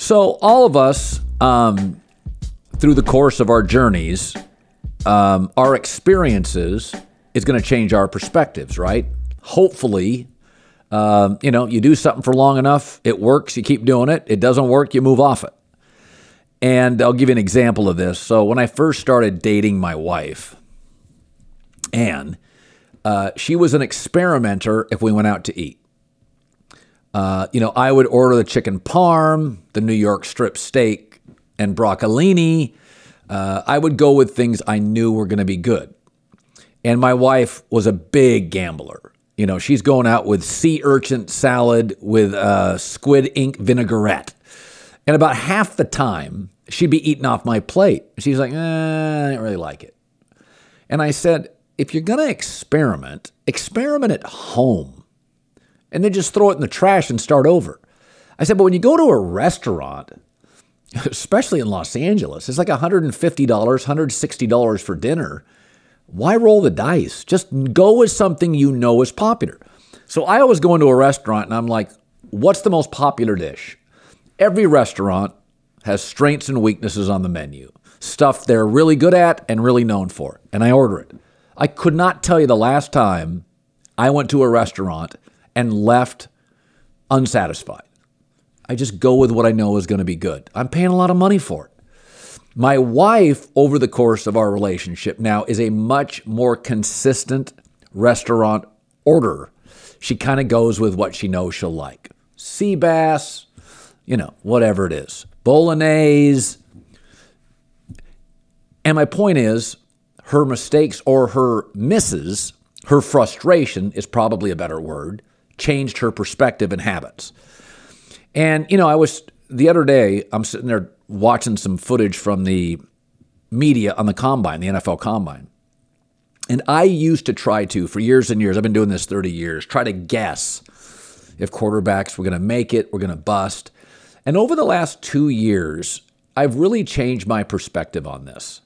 So all of us, through the course of our journeys, our experiences is going to change our perspectives, right? Hopefully, you do something for long enough, it works, you keep doing it. It doesn't work, you move off it. And I'll give you an example of this. So when I first started dating my wife, Anne, she was an experimenter if we went out to eat. I would order the chicken parm, the New York strip steak, and broccolini. I would go with things I knew were going to be good. And my wife was a big gambler. She's going out with sea urchin salad with squid ink vinaigrette. And about half the time, she'd be eating off my plate. She's like, I don't really like it. And I said, if you're going to experiment at home. And then just throw it in the trash and start over. I said, but when you go to a restaurant, especially in Los Angeles, it's like $150, $160 for dinner. Why roll the dice? Just go with something you know is popular. So I always go into a restaurant and I'm like, what's the most popular dish? Every restaurant has strengths and weaknesses on the menu. Stuff they're really good at and really known for. And I order it. I could not tell you the last time I went to a restaurant and left unsatisfied. I just go with what I know is going to be good. I'm paying a lot of money for it. My wife, over the course of our relationship now, is a much more consistent restaurant orderer. She kind of goes with what she knows she'll like. Sea bass, whatever it is. Bolognese. And my point is, her mistakes or her misses, her frustration is probably a better word, changed her perspective and habits. And, the other day, I'm sitting there watching some footage from the media on the combine, the NFL combine. And I used to try to, for years and years, I've been doing this 30 years, try to guess if quarterbacks were going to make it, were going to bust. And over the last 2 years, I've really changed my perspective on this,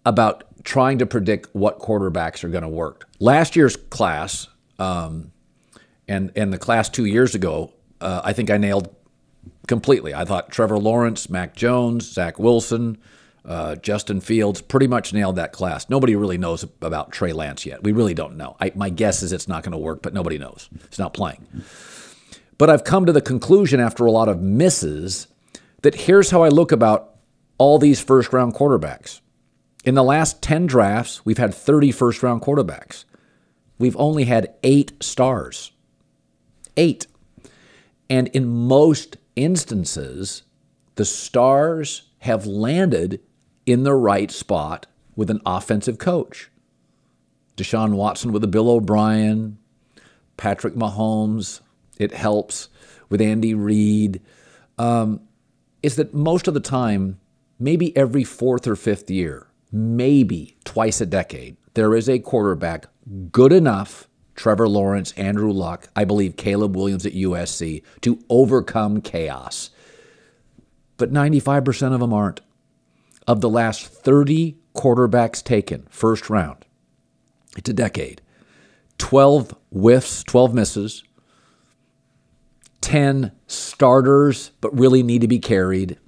about trying to predict what quarterbacks are going to work. Last year's class, and the class 2 years ago, I think I nailed completely. I thought Trevor Lawrence, Mac Jones, Zach Wilson, Justin Fields, pretty much nailed that class. Nobody really knows about Trey Lance yet. We really don't know. My guess is it's not going to work, but nobody knows. It's not playing. But I've come to the conclusion after a lot of misses that here's how I look about all these first-round quarterbacks. In the last 10 drafts, we've had 30 first-round quarterbacks. We've only had 8 stars. 8. And in most instances, the stars have landed in the right spot with an offensive coach. Deshaun Watson with a Bill O'Brien, Patrick Mahomes, it helps with Andy Reid, is that most of the time, maybe every 4th or 5th year, maybe twice a decade, there is a quarterback good enough, Trevor Lawrence, Andrew Luck, I believe Caleb Williams at USC, to overcome chaos. But 95% of them aren't. Of the last 30 quarterbacks taken, first round, it's a decade, 12 whiffs, 12 misses, 10 starters but really need to be carried,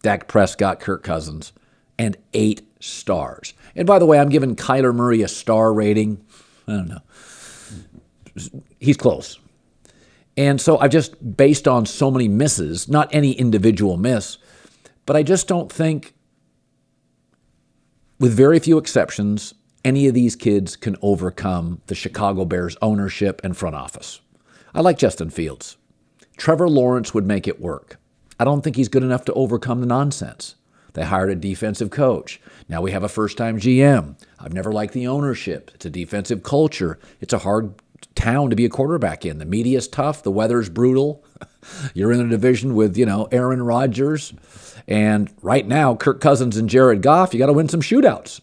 Dak Prescott, Kirk Cousins, and 8 stars. And by the way, I'm giving Kyler Murray a star rating. I don't know. He's close. And so I've just, based on so many misses, not any individual miss, but I just don't think, with very few exceptions, any of these kids can overcome the Chicago Bears ownership and front office. I like Justin Fields. Trevor Lawrence would make it work. I don't think he's good enough to overcome the nonsense. They hired a defensive coach. Now we have a first-time GM. I've never liked the ownership. It's a defensive culture. It's a hard town to be a quarterback in. The media's tough. The weather's brutal. You're in a division with, Aaron Rodgers. And right now, Kirk Cousins and Jared Goff, you got to win some shootouts.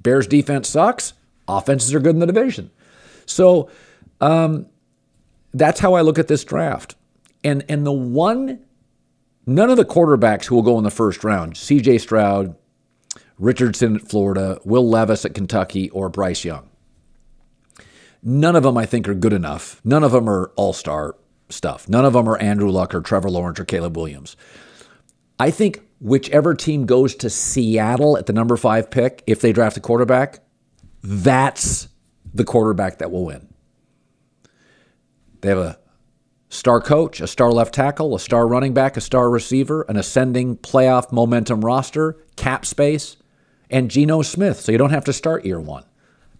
Bears defense sucks. Offenses are good in the division. So that's how I look at this draft. And none of the quarterbacks who will go in the first round, C.J. Stroud, Richardson at Florida, Will Levis at Kentucky, or Bryce Young, none of them I think are good enough. None of them are all-star stuff. None of them are Andrew Luck or Trevor Lawrence or Caleb Williams. I think whichever team goes to Seattle at the number 5 pick, if they draft a quarterback, that's the quarterback that will win. They have a star coach, a star left tackle, a star running back, a star receiver, an ascending playoff momentum roster, cap space, and Geno Smith, so you don't have to start year 1.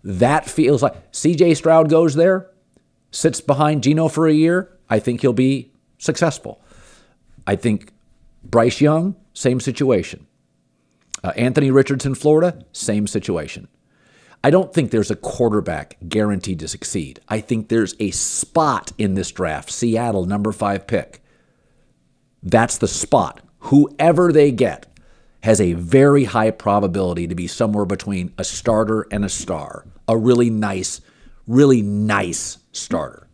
That feels like C.J. Stroud goes there, sits behind Geno for a year. I think he'll be successful. I think Bryce Young, same situation. Anthony Richardson, Florida, same situation. I don't think there's a quarterback guaranteed to succeed. I think there's a spot in this draft, Seattle, number 5 pick. That's the spot. Whoever they get has a very high probability to be somewhere between a starter and a star. A really nice starter.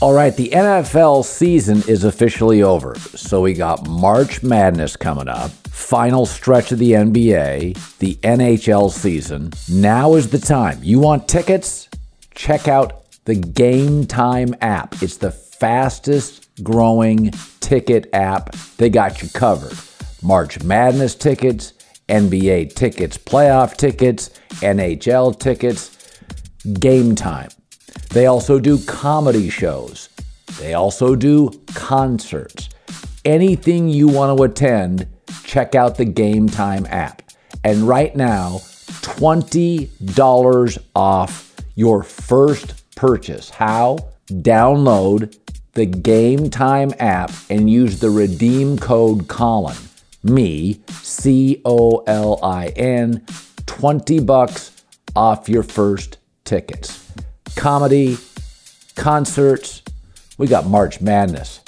All right, the NFL season is officially over. So we got March Madness coming up, final stretch of the NBA, the NHL season. Now is the time. You want tickets? Check out the Game Time app. It's the fastest growing ticket app. They got you covered. March Madness tickets, NBA tickets, playoff tickets, NHL tickets, Game Time. They also do comedy shows. They also do concerts. Anything you want to attend, check out the Game Time app. And right now, $20 off your first purchase. How? Download the Game Time app and use the redeem code Colin. Me, COLIN, $20 off your first tickets. Comedy, concerts, we got March Madness.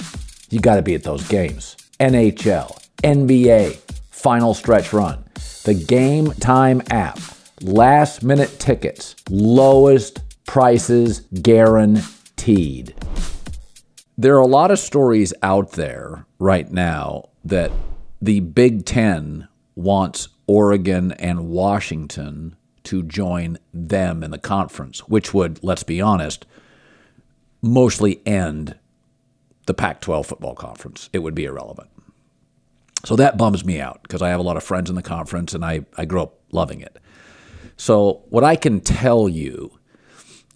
You got to be at those games. NHL, NBA, final stretch run. The Game Time app, last minute tickets, lowest prices guaranteed. There are a lot of stories out there right now that the Big Ten wants Oregon and Washington to join them in the conference, which would, let's be honest, mostly end the Pac-12 football conference. It would be irrelevant. So that bums me out because I have a lot of friends in the conference and I grew up loving it. So what I can tell you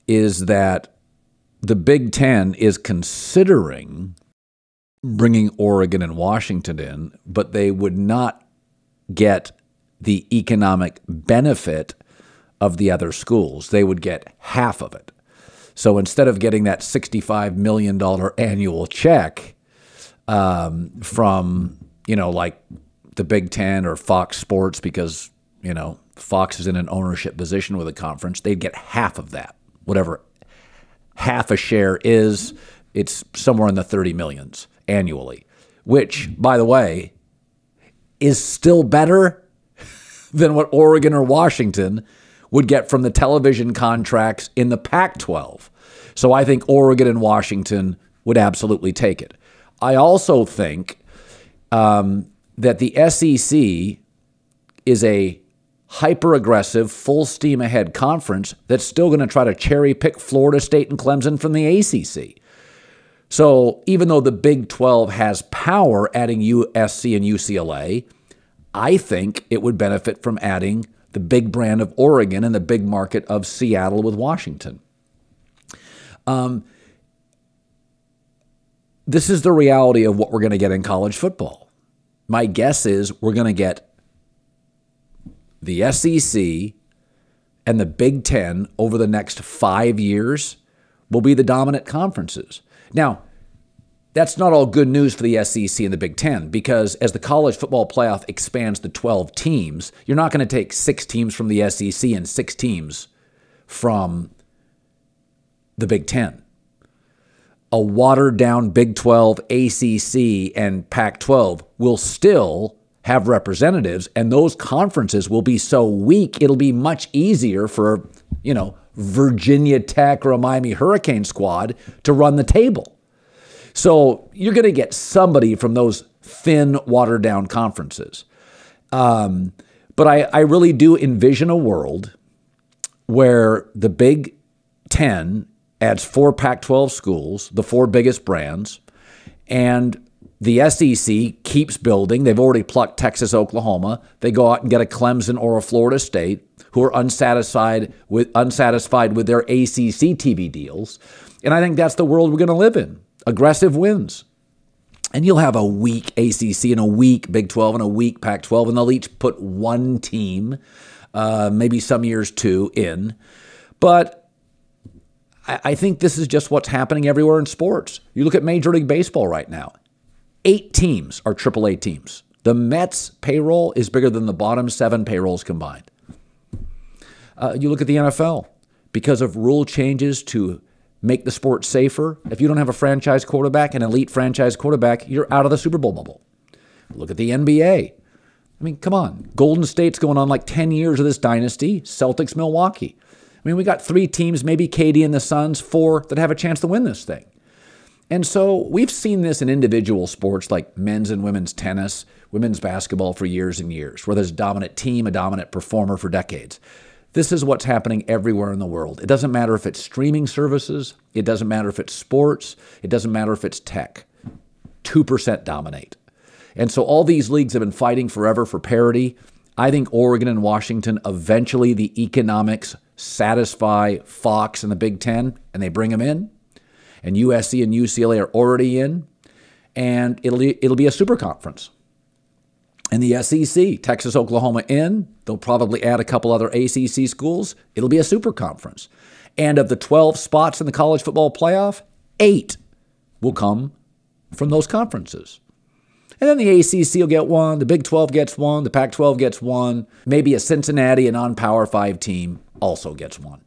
is that the Big Ten is considering bringing Oregon and Washington in, but they would not get the economic benefit of the other schools. They would get half of it. So instead of getting that $65 million annual check from, like the Big Ten or Fox Sports, because, Fox is in an ownership position with a conference, they'd get half of that. Whatever half a share is, it's somewhere in the 30 millions annually, which, by the way, is still better than what Oregon or Washington would get from the television contracts in the Pac-12. So I think Oregon and Washington would absolutely take it. I also think that the SEC is a hyper-aggressive, full steam ahead conference that's still going to try to cherry pick Florida State and Clemson from the ACC. So even though the Big 12 has power adding USC and UCLA, I think it would benefit from adding the big brand of Oregon and the big market of Seattle with Washington. This is the reality of what we're going to get in college football. My guess is we're going to get the SEC and the Big Ten over the next 5 years will be the dominant conferences. Now, that's not all good news for the SEC and the Big Ten, because as the college football playoff expands to 12 teams, you're not going to take 6 teams from the SEC and 6 teams from the Big Ten. A watered-down Big 12, ACC, and Pac-12 will still have representatives, and those conferences will be so weak, it'll be much easier for, Virginia Tech or a Miami Hurricane squad to run the table. So you're going to get somebody from those thin, watered-down conferences. But I really do envision a world where the Big Ten adds 4 Pac-12 schools, the 4 biggest brands. And the SEC keeps building. They've already plucked Texas, Oklahoma. They go out and get a Clemson or a Florida State who are unsatisfied with their ACC TV deals. And I think that's the world we're going to live in. Aggressive wins. And you'll have a weak ACC and a weak Big 12 and a weak Pac-12, and they'll each put one team, maybe some years two, in. But I think this is just what's happening everywhere in sports. You look at Major League Baseball right now. 8 teams are AAA teams. The Mets' payroll is bigger than the bottom 7 payrolls combined. You look at the NFL. Because of rule changes to make the sport safer, if you don't have a franchise quarterback, an elite franchise quarterback, you're out of the Super Bowl bubble. Look at the NBA. I mean, come on. Golden State's going on like 10 years of this dynasty. Celtics, Milwaukee. I mean, we got 3 teams, maybe KD and the Suns, 4 that have a chance to win this thing. And so we've seen this in individual sports like men's and women's tennis, women's basketball for years and years, where there's a dominant team, a dominant performer for decades. This is what's happening everywhere in the world. It doesn't matter if it's streaming services. It doesn't matter if it's sports. It doesn't matter if it's tech. 2% dominate. And so all these leagues have been fighting forever for parity. I think Oregon and Washington, eventually the economics satisfy Fox and the Big Ten, and they bring them in. And USC and UCLA are already in. And it'll be a super conference. And the SEC, Texas, Oklahoma in. They'll probably add a couple other ACC schools. It'll be a super conference. And of the 12 spots in the college football playoff, 8 will come from those conferences. And then the ACC will get 1, the Big 12 gets 1, the Pac-12 gets 1, maybe a Cincinnati, a non-Power 5 team, also gets 1.